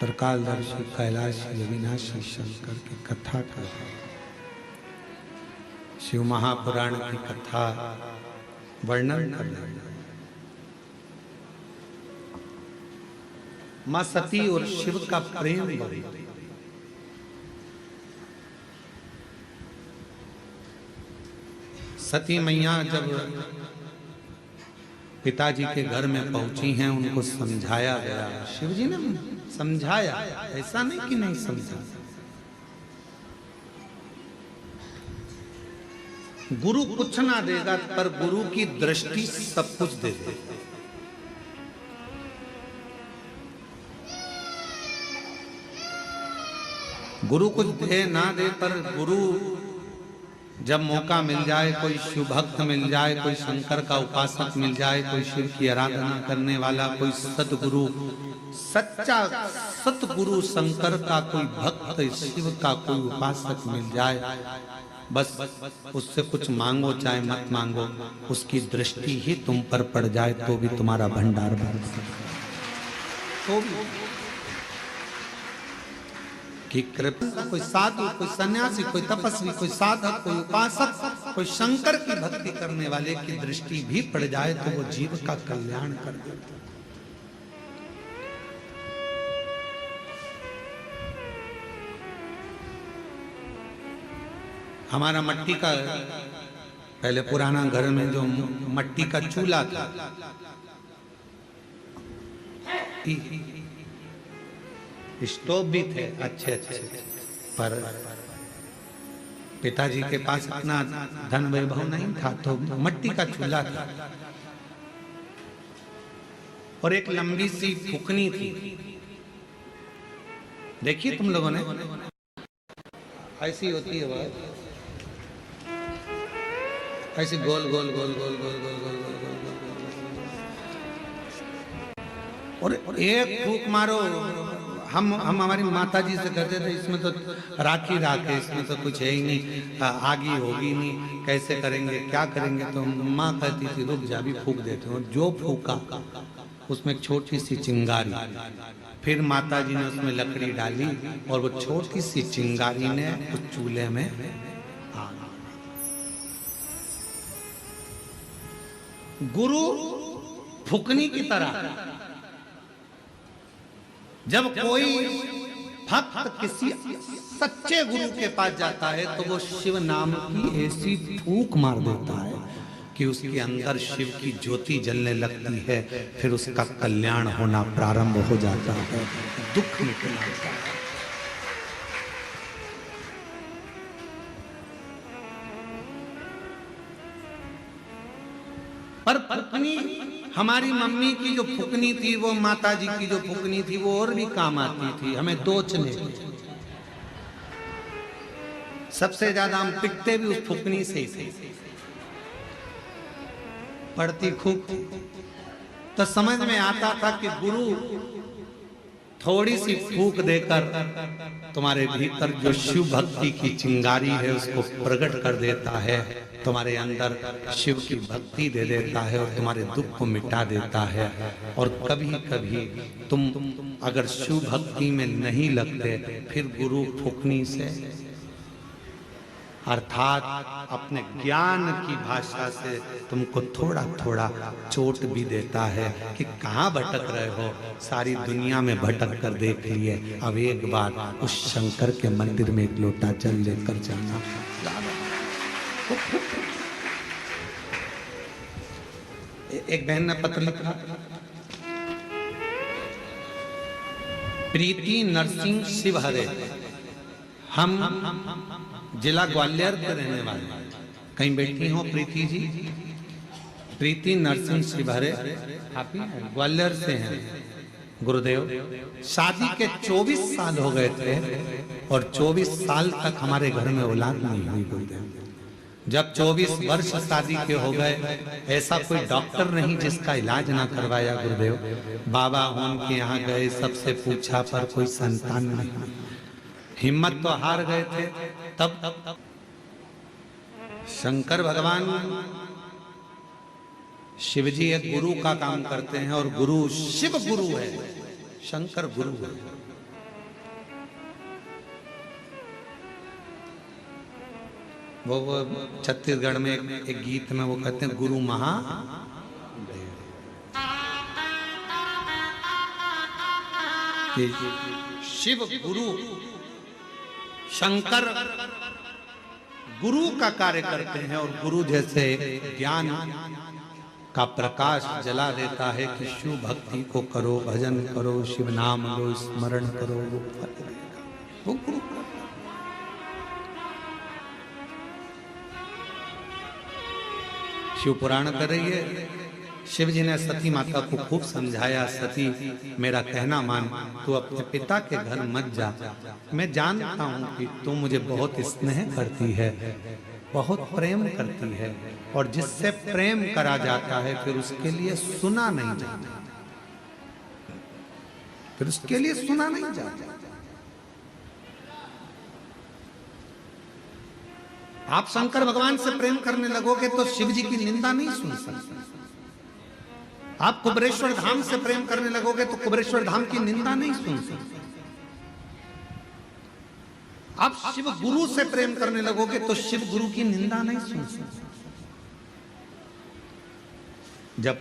त्रिकालदर्शी कैलाशी अविनाशी शंकर की कथा कर शिव महापुराण की कथा वर्णन कर मां सती और शिव का प्रेम बढ़े। सती मैया जब पिताजी के घर में पहुंची हैं, उनको समझाया गया। शिव जी ने समझाया, ऐसा नहीं कि नहीं समझा। गुरु कुछ ना देगा, पर गुरु की दृष्टि सब कुछ दे देगा। गुरु कुछ दे ना दे, पर गुरु जब मौका मिल जाए, कोई शिव भक्त मिल जाए, कोई शंकर का उपासक मिल जाए, कोई शिव की आराधना करने वाला, कोई सतगुरु, सच्चा सतगुरु शंकर का कोई भक्त, शिव का कोई उपासक मिल जाए, बस उससे कुछ मांगो चाहे मत मांगो, उसकी दृष्टि ही तुम पर पड़ जाए तो भी तुम्हारा भंडार भर तो भी कि कृपा कोई साधु, कोई सन्यासी, कोई तपस्वी, कोई साधक, कोई उपासक, कोई शंकर की भक्ति करने वाले की दृष्टि भी पड़ जाए तो वो जीव का कल्याण कर देता। हमारा मट्टी का पहले पुराना घर में जो मट्टी का चूल्हा था, स्टोव भी थे अच्छे अच्छे, पर पिताजी के पास इतना धन वैभव नहीं था, तो मट्टी का चूल्हा था और एक लंबी सी फुकनी थी। देखिए तुम लोगों ने, ऐसी होती है वह, ऐसे गोल गोल गोल गोल गोल गोल गोल गोल गोल और एक फूक मारो। हम हमारी माता जी से कहते थे, इसमें तो राखी राख है, इसमें तो कुछ है ही नहीं, आगी होगी नहीं, कैसे करेंगे, क्या करेंगे। तो माँ कहती थी रुक जा, भी फूक देते हो। जो फूका उसमें एक छोटी सी चिंगारी, फिर माता जी ने उसमें लकड़ी डाली और वो छोटी सी चिंगारी ने उस चूल्हे में गुरु फुकनी की तरह। जब कोई भक्त किसी सच्चे गुरु के पास जाता है तो वो शिव नाम की ऐसी फूंक मार देता है कि उसके अंदर शिव की ज्योति जलने लगती है, फिर उसका कल्याण होना प्रारंभ हो जाता है, दुख मिटना लगता है। पर फुकनी, हमारी मम्मी की जो फुकनी थी, वो माता जी की जो फुकनी थी, वो और भी काम आती थी, हमें दोचने। सबसे ज्यादा हम पिटते भी उस फुकनी से ही थे, पड़ती खूब। तो समझ में आता था कि गुरु थोड़ी सी फूक देकर तुम्हारे भीतर जो शिव भक्ति की चिंगारी है उसको प्रकट कर देता है, तुम्हारे अंदर शिव की भक्ति दे देता है और तुम्हारे दुख को मिटा देता है। और कभी कभी तुम अगर शिव भक्ति में नहीं लगते, फिर गुरु फुकनी से, अर्थात अपने ज्ञान की भाषा से तुमको थोड़ा थोड़ा चोट भी देता है कि कहाँ भटक रहे हो, सारी दुनिया में भटक कर देख लिए, अब एक बार उस शंकर के मंदिर में एक लोटा जल लेकर जाना। एक बहन ने पत्र लिखा, प्रीति नरसिंह शिवहरे, हम जिला ग्वालियर के रहने वाले, कहीं बैठी हो प्रीति जी? प्रीति नरसिंह शिवहरे आप ही ग्वालियर से हैं। गुरुदेव, शादी के 24 साल हो गए थे और 24 साल तक हमारे घर में औलाद नहीं हुई। गुरुदेव, जब 24 वर्ष शादी के हो गए, ऐसा कोई डॉक्टर नहीं जिसका इलाज ना करवाया। गुरुदेव, बाबा उनके यहाँ गए, सबसे पूछा पर कोई संतान नहीं, हिम्मत तो हार गए थे। तब शंकर भगवान, शिव जी एक गुरु का काम करते हैं और गुरु शिव गुरु है, शंकर गुरु है। वो छत्तीसगढ़ में एक गीत में वो कहते हैं गुरु महा कि शिव गुरु शंकर गुरु का कार्य करते हैं और गुरु जैसे ज्ञान का प्रकाश जला देता है कि शिव भक्ति को करो, भजन करो, शिव नाम लो, स्मरण करो, वो गुरु। शिव पुराण कर रही है। शिव जी ने सती माता को खूब समझाया, सती मेरा कहना मान, तू अपने पिता के घर मत जा। मैं जानता हूं कि तू मुझे बहुत स्नेह करती है, बहुत प्रेम करती है, और जिससे प्रेम करा जाता है फिर उसके लिए सुना नहीं जाता, फिर उसके लिए सुना नहीं जाता। आप शंकर भगवान से प्रेम करने लगोगे तो शिव जी की निंदा नहीं सुन सकते। आप कुबरेश्वर धाम से प्रेम करने लगोगे तो कुबरेश्वर धाम की निंदा नहीं सुन सकते। आप शिव गुरु से प्रेम करने लगोगे तो शिव गुरु की निंदा नहीं सुन सकते। जब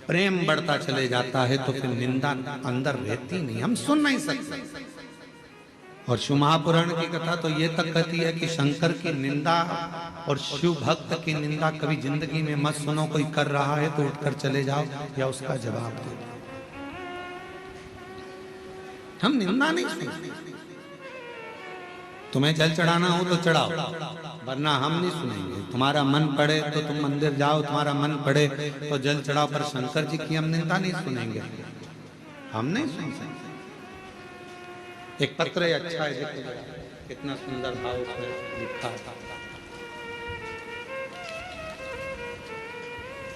प्रेम बढ़ता चले जाता है तो फिर निंदा अंदर रहती नहीं, हम सुन नहीं सकते। और शिव महापुराण की कथा तो ये तक कहती है कि शंकर की निंदा और शिव भक्त की निंदा कभी जिंदगी में मत सुनो। कोई कर रहा है तो उठकर चले जाओ या उसका जवाब दो। हम निंदा नहीं सुनते। तुम्हें जल चढ़ाना हो तो चढ़ाओ, वरना हम नहीं सुनेंगे। तुम्हारा मन पड़े तो तुम मंदिर जाओ, तुम्हारा मन पड़े तो जल चढ़ाओ, पर शंकर जी की हम निंदा नहीं सुनेंगे, हम नहीं सुन सकते। एक पत्र अच्छा है, देखो कितना सुंदर भाव उसमें लिखा था।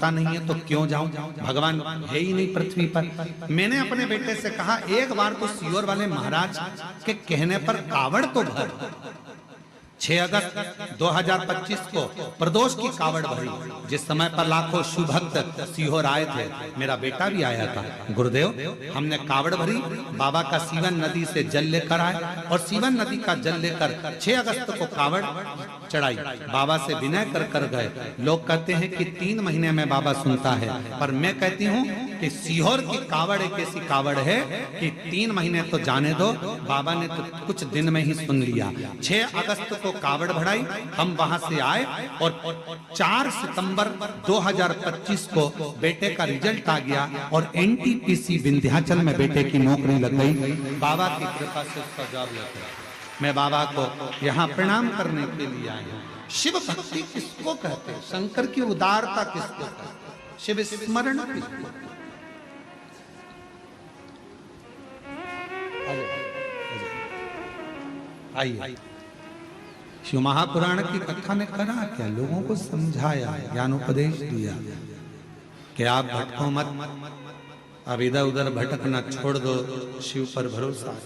नहीं है तो क्यों जाऊं, भगवान है ही नहीं पृथ्वी पर। मैंने अपने बेटे से कहा एक बार तो सीहोर वाले महाराज के कहने पर कावड़ तो भर। 6 अगस्त 2025 को प्रदोष की कावड़ भरी, जिस समय पर लाखों शिव भक्त सीहोर आए थे। मेरा बेटा भी आया था। गुरुदेव हमने कावड़ भरी, बाबा का सीवन नदी से जल लेकर आए और सीवन नदी का जल लेकर 6 अगस्त को कावड़ चढ़ाई। बाबा से विनय कर गए। लोग कहते हैं कि 3 महीने में बाबा सुनता है, पर मैं कहती हूँ कि सीहोर की कावड़ एक ऐसी कावड़ है कि 3 महीने तो जाने दो, बाबा ने तो कुछ दिन में ही सुन लिया। 6 अगस्त को कावड़ बढ़ाई, हम वहां से आए और 4 सितंबर 2025 को बेटे का रिजल्ट आ गया और एनटीपीसी विंध्याचल में बेटे की नौकरी लग गई। बाबा की कृपा से उसका जॉब लग गया। मैं बाबा को यहाँ प्रणाम करने के लिए आया हूँ। शिव भक्ति किसको कहते हैं, शंकर की उदारता किसको कहते हैं, शिव स्मरण किसको? आइए, शिव महापुराण की कथा ने करा क्या, लोगों को समझाया, ज्ञानोपदेश दिया कि आप भटको मत, अब इधर उधर भटकना छोड़ दो, शिव पर भरोसा।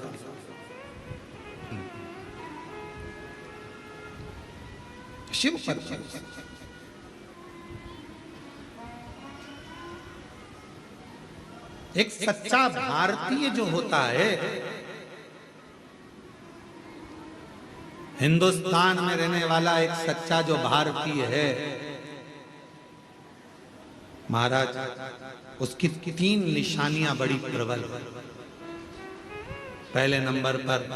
शिव पर एक सच्चा भारतीय जो होता है, हिंदुस्तान में रहने वाला एक सच्चा जो भारतीय है, महाराज उसकी 3 निशानियां बड़ी प्रबल। पहले नंबर पर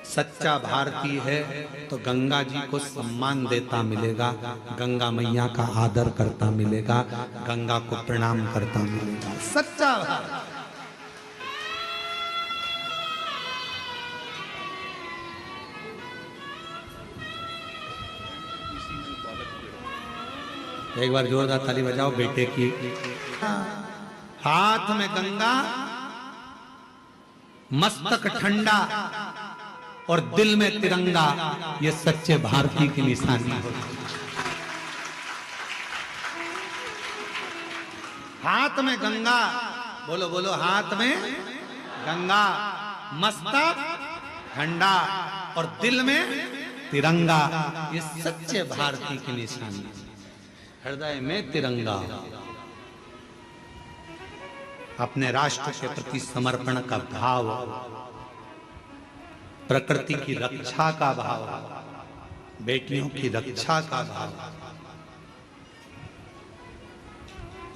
सच्चा भारतीय है तो गंगा जी को सम्मान देता मिलेगा, गंगा मैया का आदर करता मिलेगा, गंगा को प्रणाम करता मिलेगा। सच्चा एक बार जोरदार ताली बजाओ बेटे की। हाथ में गंगा, मस्तक ठंडा और दिल में तिरंगा, ये सच्चे भारतीय की निशानी है। हाथ में गंगा, बोलो बोलो, हाथ में गंगा, मस्तक ठंडा और दिल में तिरंगा, ये सच्चे भारतीय की निशानी है। हृदय में तिरंगा, अपने राष्ट्र के प्रति समर्पण का भाव, प्रकृति की रक्षा का भाव, बेटियों की रक्षा का भाव,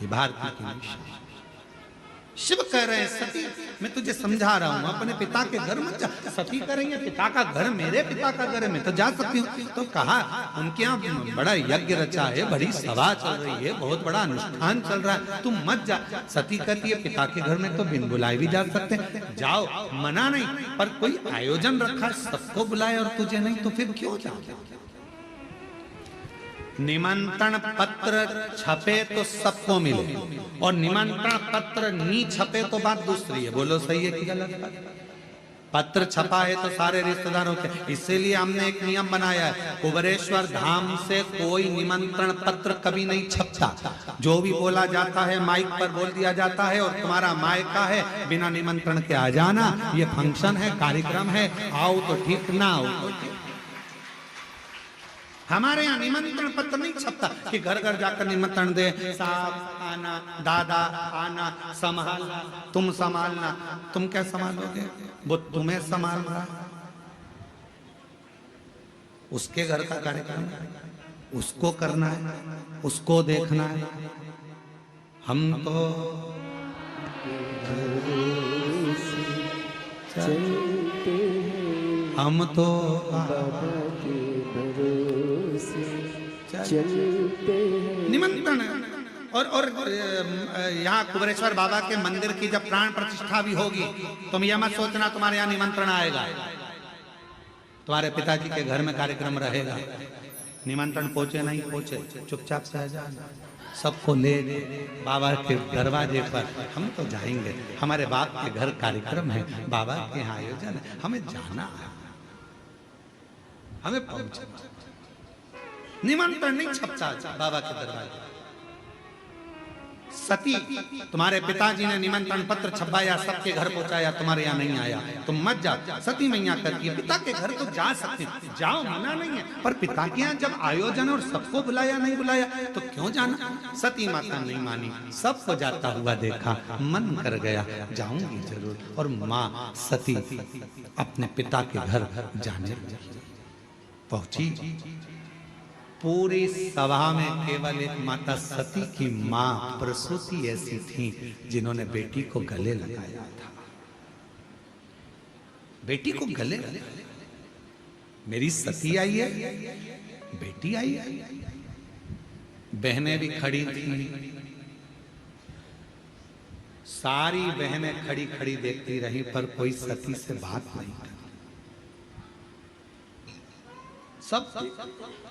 ये भारतीय की निशानी। शिव कह रहे हैं सती, मैं तुझे समझा रहा हूं, अपने पिता के घर मत जा। सती कह रही है पिता का घर, मेरे पिता का घर है, मैं तो जा सकती हूँ। तो कहा उनके यहाँ बड़ा यज्ञ रचा है, बड़ी सभा चल रही है, बहुत बड़ा अनुष्ठान चल रहा है, तुम मत जा। सती कहती है पिता के घर में तो बिन बुलाए भी जा सकते हैं, जाओ, मना नहीं, पर कोई आयोजन रखा, सबको बुलाए और तुझे नहीं, तो फिर क्यों जाओ? निमंत्रण पत्र छपे तो सबको मिले, और निमंत्रण पत्र नहीं छपे तो बात दूसरी है। बोलो सही है कि गलत? पत्र छपा है तो सारे रिश्तेदारों के, इसीलिए हमने एक नियम बनाया है, कुबेरेश्वर धाम से कोई निमंत्रण पत्र कभी नहीं छपता। जो भी बोला जाता है माइक पर बोल दिया जाता है, और तुम्हारा मायका है, बिना निमंत्रण के आ जाना, ये फंक्शन है, कार्यक्रम है, आओ तो ठीक, ना आओ तो ठीक। हमारे यहाँ निमंत्रण पत्र नहीं छपता कि घर घर जाकर निमंत्रण दे, साहब आना, दादा आना, संभालना, तुम संभालना। तुम क्या संभालोगे? वो तुम्हें संभाल रहा है, उसके घर का कार्यक्रम उसको करना है, उसको देखना है। हम तो निमंत्रण। और यहाँ कुबेरेश्वर बाबा के मंदिर की जब प्राण प्रतिष्ठा भी होगी, तुम यह मत सोचना तुम्हारे यहाँ निमंत्रण आएगा। तुम्हारे पिताजी के घर में कार्यक्रम रहेगा, निमंत्रण पहुंचे नहीं पहुंचे, चुपचाप से आ जाना, सबको ले बाबा के दरवाजे पर। हम तो जाएंगे, हमारे बाप के घर कार्यक्रम है, बाबा के यहाँ आयोजन है, हमें जाना है, हमें पहुंचना। निमंत्रण नहीं छपता बाबा के दरवाजे। सती, तुम्हारे पिताजी ने निमंत्रण पत्र छपाया, सबके घर पहुंचाया, तुम्हारे यहाँ नहीं आया, तुम मत जाओ। सती मैया करती है पिता के घर तो जा सकते हो, जाओ, मना नहीं है, पर पिता के यहाँ जब आयोजन और सबको बुलाया नहीं बुलाया तो क्यों जाना? सती माता नहीं मानी, सबको जाता हुआ देखा, मन कर गया, जाऊंगी जरूर। और माँ सती अपने पिता के घर जाने पहुंची। पूरी सभा में केवल एक माता सती की मां प्रसूति ऐसी थी जिन्होंने बेटी को गले लगाया था। बेटी को गले लगाया, मेरी सती आई है, बेटी आई है। बहनें भी खड़ी थी, सारी बहनें खड़ी खड़ी देखती रही, पर कोई सती से बात नहीं की। सब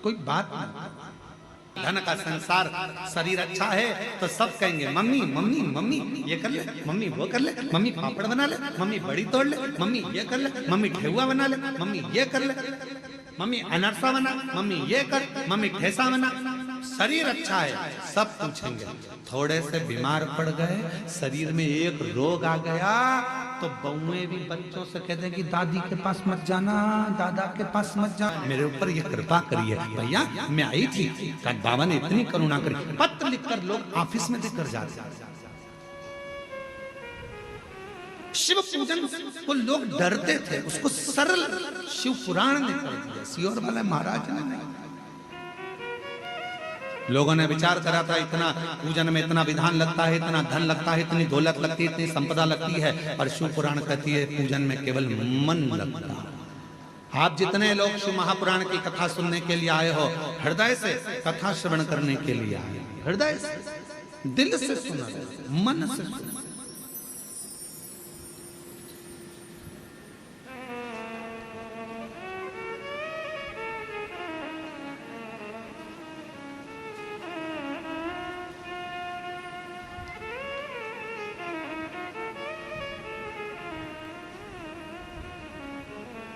कोई बात नहीं। धन का संसार, शरीर अच्छा है तो सब कहेंगे मम्मी मम्मी मम्मी ये कर ले, मम्मी वो कर ले, मम्मी पापड़ बना ले, मम्मी बड़ी तोड़ ले, मम्मी ये कर ले, मम्मी ठेहुआ बना ले, मम्मी ये कर ले, मम्मी अनरसा बना, मम्मी ये कर, मम्मी ठेसा बना। शरीर अच्छा है सब पूछेंगे। थोड़े से बीमार पड़ गए, शरीर में एक रोग आ गया, तो बहुएं भी बच्चों से कहते कि दादी के पास मत जाना, दादा के पास मत जाना। मेरे ऊपर ये कृपा करिए भैया, मैं आई थी, बाबा ने इतनी करुणा करी। पत्र लिखकर लोग ऑफिस में देकर जाते। शिव पूजन को लोग डरते थे, उसको सरल शिव पुराण ने कर दिया, सियोर वाले महाराज ने नहीं। लोगों ने विचार करा था इतना पूजन में इतना विधान लगता है, इतना धन लगता है, इतनी दौलत लगती है, इतनी संपदा लगती है, और शिव पुराण कहती है पूजन में केवल मन लगता है। आप जितने लोग शिव महापुराण की कथा सुनने के लिए आए हो, हृदय से कथा श्रवण करने के लिए आए, हृदय से, दिल से सुना, मन से सुना।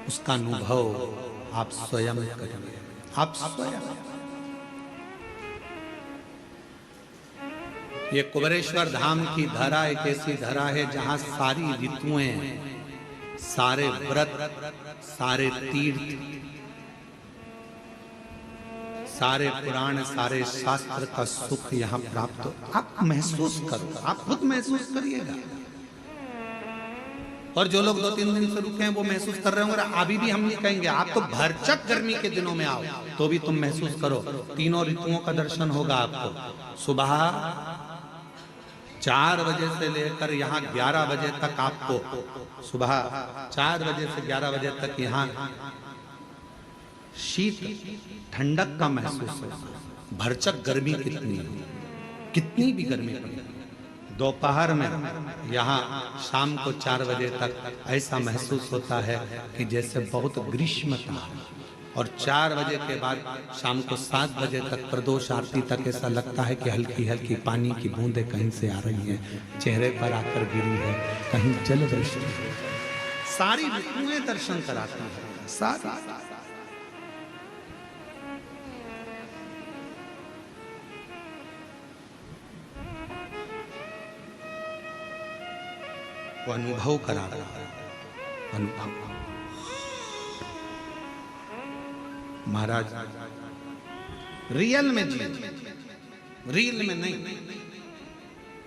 उसका अनुभव आप स्वयं करेंगे, आप स्वयं। ये कुबेरेश्वर धाम की धरा एक ऐसी धरा है जहां सारी ऋतुएं, सारे व्रत, सारे तीर्थ, सारे पुराण, सारे शास्त्र का सुख यहाँ प्राप्त हो। आप महसूस करो, आप खुद महसूस करिएगा। और जो लोग 2-3 दिन से रुके हैं वो महसूस कर रहे होंगे। अभी भी हम नहीं कहेंगे, आप तो भरचक गर्मी के दिनों में आओ तो भी तुम महसूस करो, तीनों ऋतुओं का दर्शन होगा आपको। सुबह 4 बजे से लेकर यहाँ 11 बजे तक आपको, सुबह 4 बजे से 11 बजे तक यहाँ शीत ठंडक का महसूस होगा। भरचक गर्मी कितनी है, कितनी भी गर्मी पड़े, दोपहर में यहाँ शाम को 4 बजे तक ऐसा महसूस होता है कि जैसे बहुत ग्रीष्मता है। और 4 बजे के बाद शाम को 7 बजे तक प्रदोष आरती तक ऐसा लगता है कि हल्की हल्की पानी की बूंदें कहीं से आ रही हैं, चेहरे पर आकर गिरी है, कहीं जल वृष्टि है। सारी ऋतुएं दर्शन कराती है, सारी। वो अनुभव करा रहा है, अनुभव। महाराज रियल में जी, रियल में नहीं।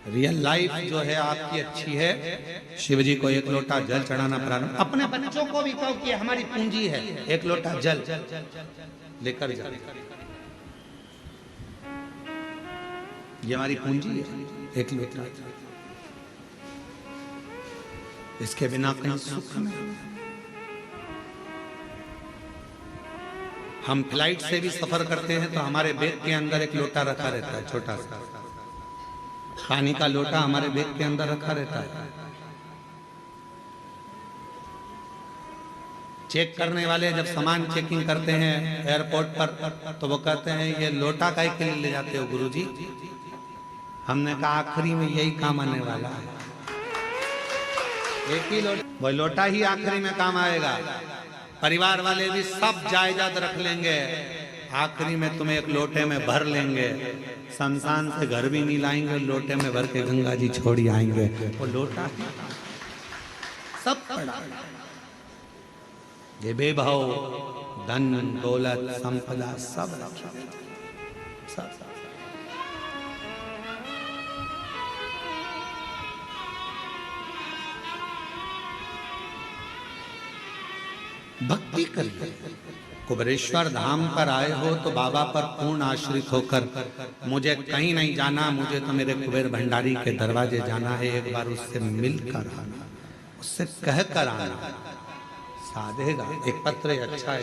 रियल लाइफ जो है आपकी अच्छी है। शिव जी को 1 लोटा जल चढ़ाना प्रारंभ, अपने बच्चों को भी कहो कि हमारी पूंजी है, 1 लोटा जल लेकर जाओ, ये हमारी पूंजी है, 1 लोटा। इसके बिना कहीं सुख नहीं। हम फ्लाइट से भी सफर करते हैं तो हमारे बैग के अंदर 1 लोटा रखा रहता है, छोटा सा पानी का लोटा हमारे बैग के अंदर रखा रहता है। चेक करने वाले जब सामान चेकिंग करते हैं एयरपोर्ट पर तो वो कहते हैं ये लोटा काहे के लिए ले जाते हो गुरुजी? हमने कहा आखिरी में यही काम आने वाला है, एक ही लोटा, वो लोटा ही आखिरी में काम आएगा। परिवार वाले भी सब जायदाद रख लेंगे, आखिरी में तुम्हें 1 लोटे में भर लेंगे। शमशान से घर भी नहीं लाएंगे, लोटे में भर के गंगा जी छोड़ी आएंगे। वो लोटा सब पड़ा, ये बेभाव धन दौलत संपदा सब सब। भक्ति करिए। कुबेरेश्वर धाम पर आए हो तो बाबा पर पूर्ण आश्रित होकर, मुझे कहीं नहीं जाना, मुझे तो मेरे कुबेर भंडारी के दरवाजे जाना है, एक बार उससे मिलकर आना, उससे कहकर आना, साधेगा। एक पत्र अच्छा है।